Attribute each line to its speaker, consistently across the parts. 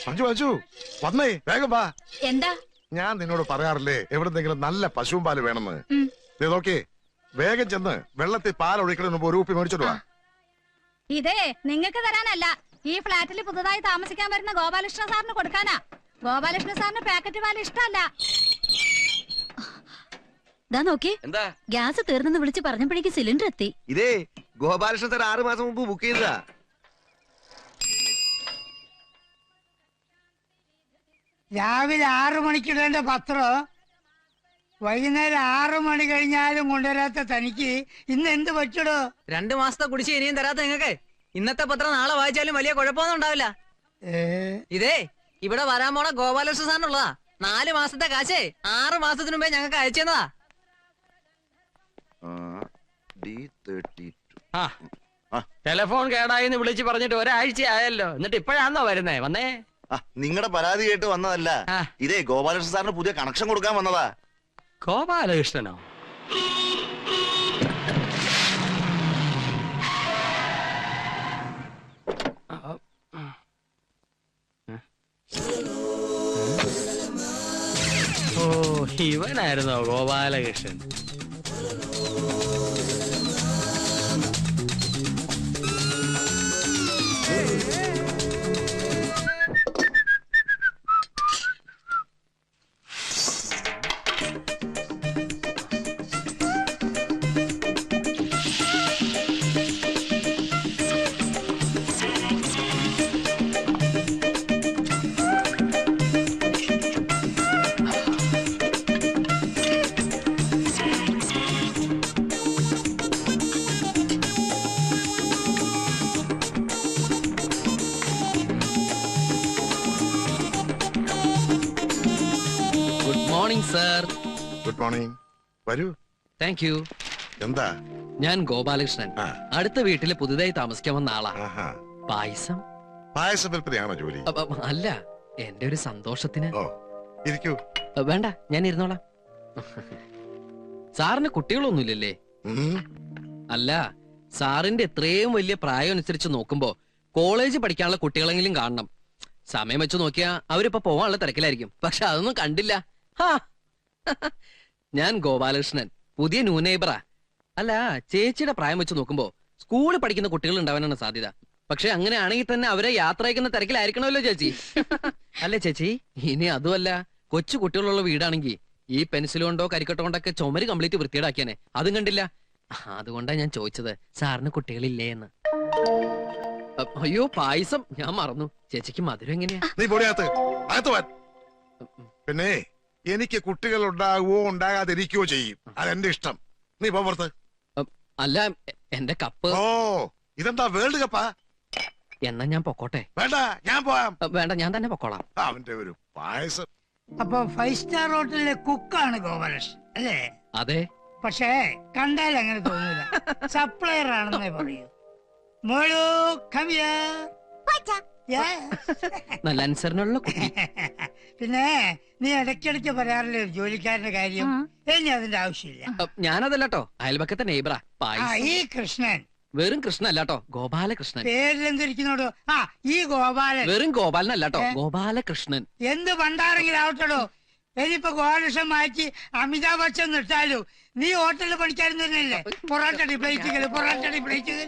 Speaker 1: മഞ്ജു വന്നേ, വേഗം വാ.
Speaker 2: എന്താ?
Speaker 1: ഞാൻ നിന്നോട് പറയാറില്ലേ എവിടെന്തെങ്കിലും നല്ല പശുവും പാല് വേണമെന്ന്. നോക്കേ, വേഗം ചെന്ന് വെള്ളത്തിൽ പാൽ ഒഴിക്കണ ഒരു കുപ്പി മേടിച്ചോട്ട് വാ.
Speaker 2: ഇതേ നിങ്ങൾക്ക് തരാനല്ല, ഈ ഫ്ലാറ്റിൽ പുതുതായി താമസിക്കാൻ വരുന്ന ഗോപാലകൃഷ്ണ സാറിന് കൊടുക്കാനാ. ഗോപാലകൃഷ്ണ സാറിന് പാക്കറ്റ് പാൽ ഇഷ്ടമല്ല. നോക്കി, ഗ്യാസ് തീർന്നെന്ന് വിളിച്ച് പറഞ്ഞപ്പോഴേക്ക് സിലിണ്ടർ എത്തി.
Speaker 3: ഇതേ ഗോപാലകൃഷ്ണൻ സാർ 6 മാസം മുമ്പ് ബുക്ക് ചെയ്തതാ.
Speaker 4: രാവിലെ 6 മണിക്കിടേണ്ട പത്രം വൈകുന്നേരം 6 മണി കഴിഞ്ഞാലും കൊണ്ടുവരാത്ത തനിക്ക് ഇന്ന് എന്ത് പറ്റടോ?
Speaker 5: 2 മാസത്തെ കുടിശ്ശിക ഇനിയും തരാത്ത നിങ്ങൾക്ക് ഇന്നത്തെ പത്രം നാളെ വായിച്ചാലും വലിയ കുഴപ്പമൊന്നും ഉണ്ടാവില്ല. ഇതേ ഇവിടെ വരാൻ പോണ ഗോപാലകൃഷ്ണ സാറിനുള്ളതാ. 4 മാസത്തെ കാശേ 6 മാസത്തിനു മുമ്പേ ഞങ്ങൾക്ക് അയച്ചതാ.
Speaker 6: ടെലിഫോൺ കേടായിന്ന് വിളിച്ച് പറഞ്ഞിട്ട് ഒരാഴ്ച ആയല്ലോ, എന്നിട്ട് ഇപ്പോഴാണോ വരുന്നേ? വന്നേ,
Speaker 3: നിങ്ങളുടെ പരാതി കേട്ട് വന്നതല്ല. ഇതേ ഗോപാലകൃഷ്ണൻ സാറിന് പുതിയ കണക്ഷൻ കൊടുക്കാൻ വന്നതാ.
Speaker 6: ഗോപാലകൃഷ്ണനോ? ഓ, ഇവനായിരുന്നോ ഗോപാലകൃഷ്ണൻ? Sir,
Speaker 1: good morning. വരൂ.
Speaker 6: Thank you.
Speaker 1: എന്താ?
Speaker 6: ഞാൻ ഗോപാലകൃഷ്ണൻ, അടുത്ത വീട്ടില് പുതുതായി താമസിക്കാൻ വന്ന ആളാ. പായസം
Speaker 1: വിൽപ്പനയാണോ ജോലി?
Speaker 6: അല്ല, എന്റെ ഒരു സന്തോഷത്തിന്.
Speaker 1: ഇരിക്കൂ.
Speaker 6: വേണ്ട, ഞാൻ ഇരുന്നോളാം. സാറിന് കുട്ടികളൊന്നുമില്ലല്ലേ? അല്ല, സാറിന്റെ എത്രയും വലിയ പ്രായം അനുസരിച്ച് നോക്കുമ്പോ കോളേജ് പഠിക്കാനുള്ള കുട്ടികളെങ്കിലും കാണണം. സമയം വെച്ച് നോക്കിയാ അവരിപ്പോ പോവാനുള്ള തിരക്കിലായിരിക്കും. പക്ഷെ അതൊന്നും കണ്ടില്ല. ഞാൻ ഗോപാലകൃഷ്ണൻ, പുതിയ ന്യൂ നെയ്ബറാ. അല്ല, ചേച്ചിയുടെ പ്രായം വെച്ച് നോക്കുമ്പോ സ്കൂളിൽ പഠിക്കുന്ന കുട്ടികൾ ഉണ്ടാവാനാണ് സാധ്യത. പക്ഷെ അങ്ങനെയാണെങ്കിൽ തന്നെ അവരെ യാത്ര അയക്കുന്ന തിരക്കിലായിരിക്കണമല്ലോ ചേച്ചി. അല്ലേ ചേച്ചി? ഇനി അതുമല്ല, കൊച്ചു കുട്ടികളുള്ള വീടാണെങ്കിൽ ഈ പെൻസിൽ കൊണ്ടോ കരിക്കട്ടോ കൊണ്ടൊക്കെ ചുമര് കംപ്ലീറ്റ് വൃത്തിയേടാക്കിയാനെ. അതും കണ്ടില്ല. അതുകൊണ്ടാ ഞാൻ ചോദിച്ചത്, സാറിന് കുട്ടികളില്ലേ എന്ന്. അയ്യോ, പായസം ഞാൻ മറന്നു. ചേച്ചിക്ക് മധുരം എങ്ങനെയാ?
Speaker 1: പിന്നെ എനിക്ക് കുട്ടികൾ ഉണ്ടാകുവോ ഉണ്ടാകാതിരിക്കുകയോ ചെയ്യും. അതെന്റെ ഇഷ്ടം. നീ പുറത്ത്.
Speaker 6: അല്ല, എന്റെ കപ്പ്.
Speaker 1: ഓ, ഇതെന്താ വേൾഡ് കപ്പാ?
Speaker 6: എന്നാ ഞാൻ പൊക്കോട്ടെ?
Speaker 1: വേണ്ട, ഞാൻ പോവാം.
Speaker 6: വേണ്ട, ഞാൻ തന്നെ പൊക്കോളാം.
Speaker 1: അവന്റെ ഒരു പായസം.
Speaker 4: അപ്പൊ 5 സ്റ്റാർ ഹോട്ടലിലെ കുക്കാണ് ഗോപാലകൃഷ്ണൻ അല്ലേ?
Speaker 6: അതെ.
Speaker 4: പക്ഷേ കണ്ടാൽ അങ്ങനെ തോന്നില്ല. സപ്ലയർ ആണെന്നേ പറയൂ. മോളു, come here.
Speaker 6: നല്ല അനുസരണമുള്ള കുട്ടി.
Speaker 4: പിന്നെ നീ ഇടയ്ക്കിടയ്ക്ക് പറയാറില്ലേ ഒരു ജോലിക്കാരന്റെ കാര്യം? ഇനി അതിന്റെ ആവശ്യമില്ല.
Speaker 6: ഞാനതല്ലോ, അയൽപക്കത്തെ നെയ്ബറാ.
Speaker 4: ഈ കൃഷ്ണൻ
Speaker 6: വെറും കൃഷ്ണൻ അല്ലാട്ടോ, ഗോപാലകൃഷ്ണൻ.
Speaker 4: പേരിലെന്തിരിക്കുന്നോടോ? ഈ ഗോപാലൻ
Speaker 6: വെറും ഗോപാലൻ അല്ലാട്ടോ, ഗോപാലകൃഷ്ണൻ.
Speaker 4: എന്ത് പണ്ടാരെങ്കിലും ആവട്ടടോ. ഇനിയിപ്പോ ഗോപാലകൃഷ്ണൻ മാറ്റി അമിതാഭ് ബച്ചൻ നിർത്താലോ. നീ ഹോട്ടലിൽ പണിക്കാരൻ തന്നെയല്ലേ? പൊറാട്ടടി പ്ലേറ്റുകൾ, പൊറാട്ടടി പ്ലേറ്റുകൾ.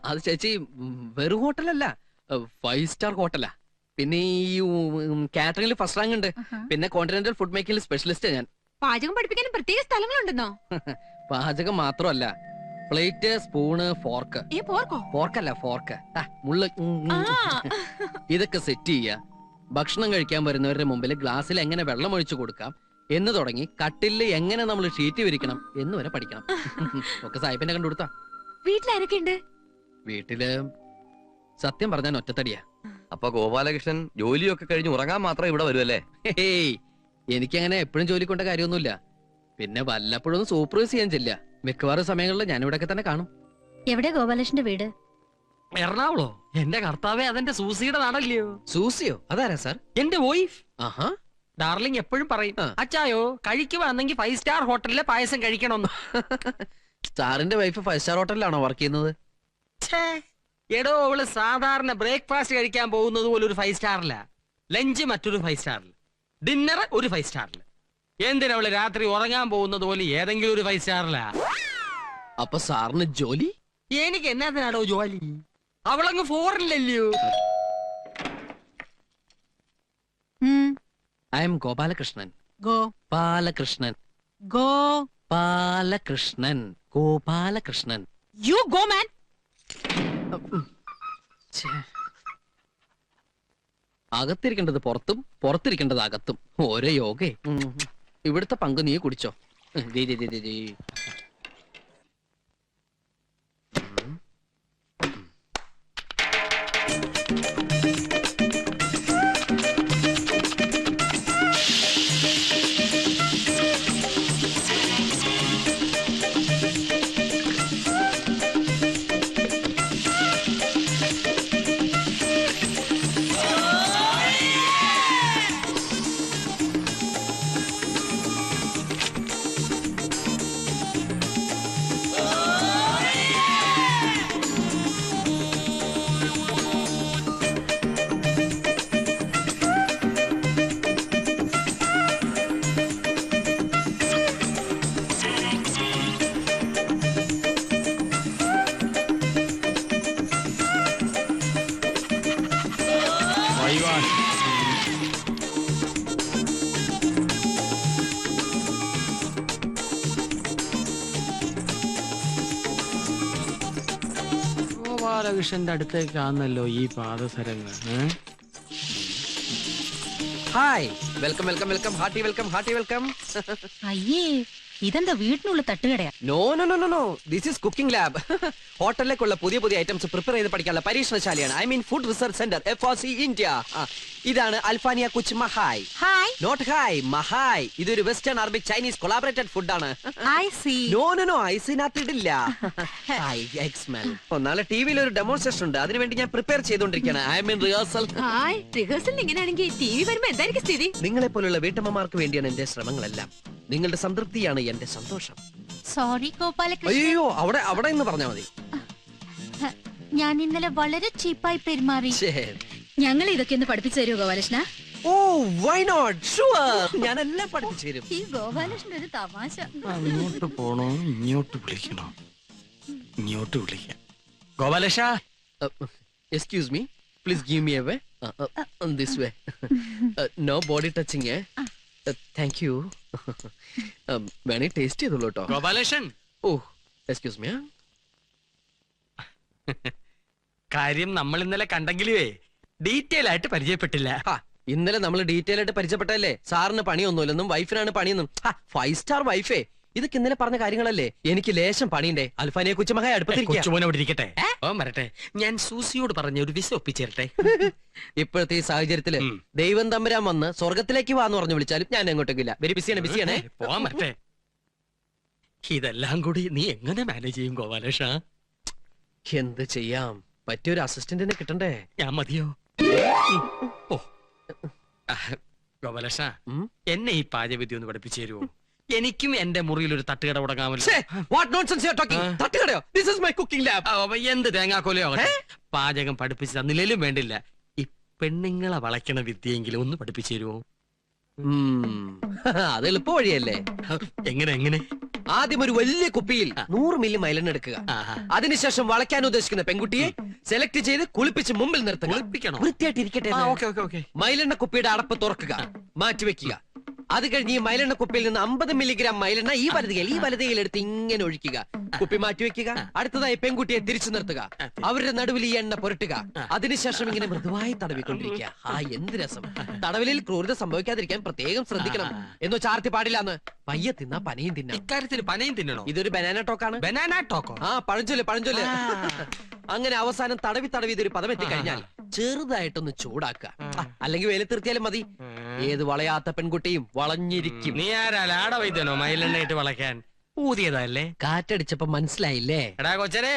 Speaker 6: അത് ചേച്ചി വെറും ഹോട്ടലല്ല, 5 സ്റ്റാർ ഹോട്ടലാ. പിന്നെ ഈ കാറ്ററിംഗിൽ ഫസ്റ്റ് റാങ്ക് ഉണ്ട്. പിന്നെ കോണ്ടിനെന്റൽ ഫുഡ് മേക്കിംഗിൽ സ്പെഷ്യലിസ്റ്റ് ഞാൻ.
Speaker 2: പാചകം പഠിപ്പിക്കാനും പ്രത്യേക സ്ഥലങ്ങളുണ്ടെന്നോ?
Speaker 6: പാചകം മാത്രമല്ല, പ്ലേറ്റ്, സ്പൂണ്, ഫോർക്ക്. ഫോർക്കല്ല, ഫോർക്ക്, മുള്ള, ഇതൊക്കെ സെറ്റ് ചെയ്യാ. ഭക്ഷണം കഴിക്കാൻ വരുന്നവരുടെ മുമ്പിൽ ഗ്ലാസ്സിൽ എങ്ങനെ വെള്ളം ഒഴിച്ചു കൊടുക്കാം എന്ന് തുടങ്ങി കട്ടില് എങ്ങനെ നമ്മൾ ഷീറ്റ് വിരിക്കണം എന്ന് വരെ പഠിക്കണം. ഒക്കെ സാഹിബിനെ കണ്ടുകൊടുത്താ.
Speaker 2: വീട്ടിലാരൊക്കെ ഉണ്ട്?
Speaker 6: വീട്ടില് സത്യം പറഞ്ഞാൽ ഒറ്റത്തടിയാ.
Speaker 3: അപ്പൊ ഗോപാലകൃഷ്ണൻ ജോലിയൊക്കെ കഴിഞ്ഞ് ഉറങ്ങാൻ മാത്രം ഇവിടെ വരുമല്ലേ?
Speaker 6: എനിക്കങ്ങനെ എപ്പോഴും ജോലി കൊണ്ട കാര്യമൊന്നുമില്ല. പിന്നെ വല്ലപ്പോഴും ഒന്ന് സൂപ്പർവൈസ് ചെയ്യാൻ ചെല്ല. മിക്കവാറും സമയങ്ങളിൽ ഞാൻ ഇവിടെയൊക്കെ തന്നെ കാണും.
Speaker 2: എവിടെ ഗോപാലകൃഷ്ണന്റെ വീട്?
Speaker 6: എറണാകുളോ? എന്റെ കർത്താവേ, അതെന്റെ സൂസിയുടെ നാടല്ലയോ? സൂസിയോ? അതാരാ സാർ? എന്റെ വൈഫ്. ആഹാ. ഡാർലിംഗ് എപ്പോഴും പറയും, അച്ചായോ കഴിക്കുവാണെങ്കിൽ 5 സ്റ്റാർ ഹോട്ടലിലെ പായസം കഴിക്കണമെന്ന്. സാറിന്റെ വൈഫ് 5 സ്റ്റാർ ഹോട്ടലിലാണോ വർക്ക് ചെയ്യുന്നത്? എടോ അവള് സാധാരണ ബ്രേക്ക്ഫാസ്റ്റ് കഴിക്കാൻ പോകുന്നത് പോലെ ഒരു 5 സ്റ്റാറില, ലഞ്ച് മറ്റൊരു 5 സ്റ്റാറിൽ, ഡിന്നർ ഒരു 5 സ്റ്റാറിൽ. എന്തിനവള് രാത്രി ഉറങ്ങാൻ പോകുന്നത് പോലെ ഏതെങ്കിലും ഒരു 5 സ്റ്റാറില?
Speaker 7: അപ്പൊ സാറിന് ജോലി?
Speaker 6: എനിക്ക് എന്നാത്തിനാടോ ജോലി? അവളങ്ങ് ഫോറിനില്ലല്ലോ.
Speaker 7: I am Gopalakrishnan.
Speaker 2: Go
Speaker 7: Balakrishnan.
Speaker 2: Go
Speaker 7: Balakrishnan. Gopalakrishnan.
Speaker 2: You go man.
Speaker 7: അകത്തിരിക്കേണ്ടത് പുറത്തും പുറത്തിരിക്കേണ്ടത് അകത്തും. ഓരോ യോഗേ. ഇവിടുത്തെ പങ്ക് നീ കുടിച്ചോ. ദേ, ദേ, ദേ, ദേ, ദേ.
Speaker 6: ഗോപാലകൃഷ്ണന്റെ അടുത്തേക്കാണല്ലോ ഈ പാദസരങ്ങൾ. Hi,
Speaker 7: welcome welcome welcome. Hearty welcome, hearty welcome.
Speaker 2: അയ്യേ, ഇതെന്താ വീട്ടിനുള്ള തട്ടുകടയാ?
Speaker 7: No no no no no, this is cooking lab. ഹോട്ടലിലേക്കുള്ള പുതിയ പുതിയ ഐറ്റംസ് പ്രിപ്പയർ ചെയ്ത് പഠിക്കാനുള്ള പരീക്ഷണശാലയാണ്. I mean food research centre, FRC India. ഇതാണ് അൽഫാനിയ കുച്ച് മഹായ്.
Speaker 2: ഹായ്.
Speaker 7: നോട്ട് ഹായ്, മഹായ്. ഇതൊരു വെസ്റ്റേൺ അറബിക് ചൈനീസ് കൊളാബറേറ്റഡ് ഫുഡാണ്.
Speaker 2: I see.
Speaker 7: No no no, ഐസിനകത്ത് ഇടില്ല. നാളെ ടിവിയിൽ ഒരു ഡെമോൺസ്ട്രേഷൻ ഉണ്ട്, അതിനുവേണ്ടി ഞാൻ പ്രിപ്പയർ ചെയ്തുകൊണ്ടിരിക്കുകയാണ്. I mean rehearsal.
Speaker 2: Hi, rehearsal ഇങ്ങനെയാണെങ്കിൽ ടിവി വരുമ്പോ എന്തായിരിക്കും സ്ഥിതി?
Speaker 7: നിങ്ങളെ പോലുള്ള വീട്ടമ്മമാർക്ക് വേണ്ടിയാണ് എന്റെ ശ്രമങ്ങളെല്ലാം. നിങ്ങളുടെ സംതൃപ്തിയാണ് എന്റെ സന്തോഷം.
Speaker 2: സോറി ഗോപാലകൃഷ്ണൻ,
Speaker 7: അയ്യോ, അവിടെ അവിടെ എന്ന് പറഞ്ഞാൽ മതി.
Speaker 2: ഞാൻ ഇന്നലെ വളരെ ചീപ്പായി പെരുമാറി.
Speaker 7: ശരി.
Speaker 2: ഞങ്ങൾ ഇതൊക്കെ ഒന്ന് പഠിപ്പിച്ചു തരുമോ ഗോപാലകൃഷ്ണ?
Speaker 7: ഓ, വൈ നോട്ട്, ഷുവർ. ഞാൻ എല്ലാം പഠിപ്പിച്ചു തരും.
Speaker 2: ഈ ഗോപാലകൃഷ്ണൻ ഒരു തമാശ.
Speaker 6: അങ്ങോട്ട് പോണോ ഇങ്ങോട്ട് വിളിക്കണോ? ഇങ്ങോട്ട് വിളിക്കാം. Gopalakrishna,
Speaker 7: excuse me, please give me a way. This way. No body touching. Thank you. വേണേ ടേസ്റ്റ് ചെയ്തോളൂ കേട്ടോ.
Speaker 6: ഗോപാലകൃഷ്ണൻ.
Speaker 7: ഓ, എക്സ്ക്യൂസ് മീ.
Speaker 6: കാര്യം നമ്മൾ ഇന്നലെ കണ്ടെങ്കിലേ ഡീറ്റെയിൽ ആയിട്ട് പരിചയപ്പെട്ടില്ല.
Speaker 7: ഇന്നലെ നമ്മൾ ഡീറ്റെയിൽ ആയിട്ട് പരിചയപ്പെട്ടല്ലേ. സാറിന് പണിയൊന്നുമില്ലെന്നും വൈഫിനാണ് പണിയെന്നും. 5 സ്റ്റാർ വൈഫേ. ഇതൊക്കെ ഇന്നലെ പറഞ്ഞ കാര്യങ്ങളല്ലേ. എനിക്ക് ലേശം പണിയുണ്ടേ. അൽഫാനിയെ കുച്ചുമഹായ അടുപ്പത്തിരിക്കുക.
Speaker 6: കൊച്ചുമോനെ ഇവിടെ ഇരിക്കട്ടെ. ഓ വരട്ടെ. ഞാൻ സൂസിയോട് പറഞ്ഞ ഒരു വിസ ഒപ്പിച്ചേരട്ടെ.
Speaker 7: ഇപ്പോഴത്തെ ഈ സാഹചര്യത്തില് ദൈവം തമ്പുരാൻ വന്ന് സ്വർഗത്തിലേക്ക് വാന്ന് പറഞ്ഞു വിളിച്ചാലും ഞാൻ എങ്ങോട്ടേക്കില്ല. വെരി ബിസിയാണ്, ബിസിയാണേ.
Speaker 6: പോവാൻ വരട്ടെ. ഇതെല്ലാം കൂടി നീ എങ്ങനെ മാനേജ് ചെയ്യും ഗോപാലകൃഷ്ണ?
Speaker 7: എന്ത് ചെയ്യാം, പറ്റിയൊരു അസിസ്റ്റന്റിനെ കിട്ടണ്ടേ.
Speaker 6: ഞാൻ മതിയോ? ഓ ഗോപാലകൃഷ്ണ, എന്നെ ഈ പാചകവിദ്യ ഒന്ന് പഠിപ്പിച്ചു തരുമോ? എനിക്കും എന്റെ മുറിയിൽ ഒരു തട്ടുകട തുടങ്ങാമല്ലോ. എന്ത് തേങ്ങാക്കോലയോ ആകട്ടെ, പാചകം പഠിപ്പിച്ചു തന്നില്ലേലും വേണ്ടില്ല. ഈ പെണ്ണുങ്ങളെ വളയ്ക്കണ വിദ്യയെങ്കിലും ഒന്ന് പഠിപ്പിച്ചു തരുമോ?
Speaker 7: അത് എളുപ്പ വഴിയല്ലേ.
Speaker 6: എങ്ങനെ എങ്ങനെ?
Speaker 7: ആദ്യം ഒരു വലിയ കുപ്പിയിൽ 100 മില്ലി മൈലെണ്ണ എടുക്കുക. അതിനുശേഷം വളയ്ക്കാൻ ഉദ്ദേശിക്കുന്ന പെൺകുട്ടിയെ സെലക്ട് ചെയ്ത് കുളിപ്പിച്ച് മുമ്പിൽ നിർത്തുക.
Speaker 6: കുളിപ്പിക്കണോ?
Speaker 7: വൃത്തിയായിട്ടിരിക്കട്ടെ. മൈലെണ്ണ കുപ്പിയുടെ അടപ്പ് തുറക്കുക, മാറ്റിവെക്കുക. അത് കഴിഞ്ഞ് ഈ മൈലെണ്ണ കുപ്പിയിൽ നിന്ന് 50 മില്ലിഗ്രാം മൈലെണ്ണ ഈ വലതയിൽ എടുത്ത് ഇങ്ങനെ ഒഴിക്കുക. കുപ്പി മാറ്റിവെക്കുക. അടുത്തതായി പെൺകുട്ടിയെ തിരിച്ചു നിർത്തുക. അവരുടെ നടുവിൽ ഈ എണ്ണ പുരട്ടുക. അതിനുശേഷം ഇങ്ങനെ മൃദുവായി തടവിക്കൊണ്ടിരിക്കുക. എന്ത് രസം. തടവിലിൽ ക്രൂരത സംഭവിക്കാതിരിക്കാൻ പ്രത്യേകം ശ്രദ്ധിക്കണം. എന്നോ ചാർത്തി പാടില്ലാന്ന്. പയ്യെ തിന്നാ പനയും തിന്നാം.
Speaker 6: ഇക്കാര്യത്തിന് പനയും തിന്നണോ?
Speaker 7: ഇതൊരു ബനാന ടോക്കാണ്.
Speaker 6: Banana Toko?
Speaker 7: പഴഞ്ചൊല്ല്. അങ്ങനെ അവസാനം തടവി ഇതൊരു പദം എത്തിക്കഴിഞ്ഞാൽ ചെറുതായിട്ടൊന്ന് ചൂടാക്കുക. അല്ലെങ്കിൽ വെയിലത്തിർത്തിയാലും മതി. ഏത് വളയാത്ത പെൺകുട്ടിയും വളഞ്ഞിരിക്കും.
Speaker 6: നീ ആരാ ലാട വൈദ്യനോ മയിലെണ്ണയിട്ട് വളയ്ക്കാൻ? ഊതിയതല്ലേ?
Speaker 7: കാറ്റടിച്ചപ്പോ മനസ്സിലായില്ലേ?
Speaker 6: എടാ കൊച്ചനെ,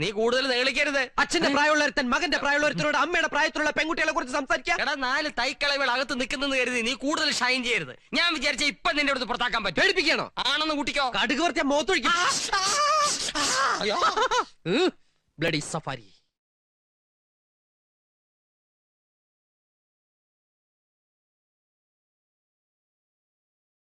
Speaker 6: നീ കൂടുതൽ നേളിക്കരുത്.
Speaker 7: അച്ഛന്റെ പ്രായമുള്ളൊരുത്തൻ മകന്റെ പ്രായമുള്ളൊരുത്തനോട് അമ്മയുടെ പ്രായത്തിലുള്ള പെൺകുട്ടികളെ കുറിച്ച് സംസാരിക്കാം.
Speaker 6: എടാ 4 തൈക്കളകൾ അകത്ത് നിൽക്കുന്നെന്ന് കരുതി നീ കൂടുതൽ ഷൈൻ ചെയ്യരുത്. ഞാൻ വിചാരിച്ച ഇപ്പൊ നിന്റെ അടുത്ത് പുറത്താക്കാൻ പറ്റും.
Speaker 7: പേടിപ്പിക്കണോ?
Speaker 6: ആണെന്ന് കൂട്ടിക്കോ.
Speaker 7: കടുക് വർത്തിയ മോത്തൊഴിക്കും. Bloody safari.